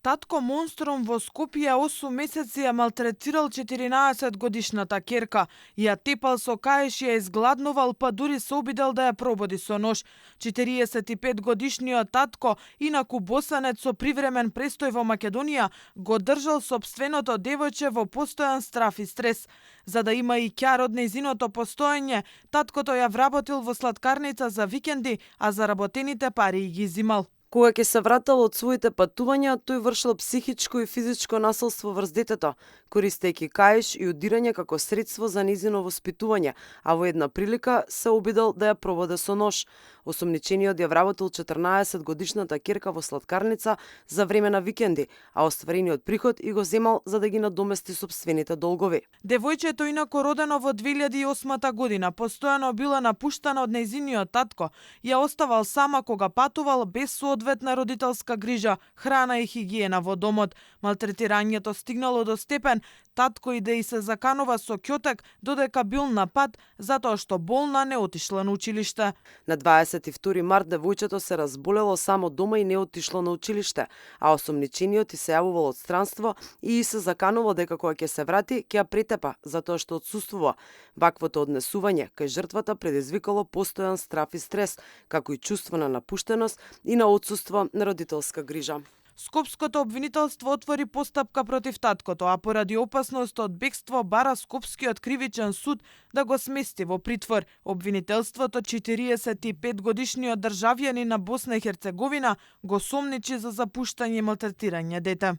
Татко монструм во Скопје 8 месеци ја малтретирал 14 годишната ќерка, ја тепал со каеш и ја изгладнувал, па дури се обидел да ја прободи со нож. 45 годишниот татко, инаку босанец со привремен престој во Македонија, го држал сопственото девојче во постојан страф и стрес. За да има и ќар од нејзиното постоење, таткото ја вработил во сладкарница за викенди, а заработените пари ги зимал. Кога ќе се врател од своите патувања, тој вршил психичко и физичко насилство врз детето, користејќи каеш и удирање како средство за нејзино воспитување, а во една прилика се обидел да ја прободе со нож. Осомничениот ја вработил 14 годишната ќерка во сладкарница за време на викенди, а остварениот приход и го земал за да ги надомести сопствените долгови. Девојчето, инаку родено во 2008 година, постојано била напуштана од нејзиниот татко, ја оставал сама кога патувал без соодветна родителска грижа, храна и хигиена во домот. Малтретирањето стигнало до степен татко и да и се заканува со ќотек додека бил на пат затоа што болна не отишла на училиште. На 22 март девојчето се разболело само дома и не отишло на училиште, а осомничениот и се јавувал од странство и се заканувал дека кога ќе се врати, ќе ја претепа затоа што отсуствува. Ваквото однесување кај жртвата предизвикало постојан страф и стрес, како и чувство на напуштеност и на отсуство на родителска грижа. Скопското обвинителство отвори постапка против таткото, а поради опасност од бегство бара Скопскиот кривичен суд да го смести во притвор. Обвинителството 45 годишниот државјанин на Босна и Херцеговина го сомничи за запуштање и малтретирање дете.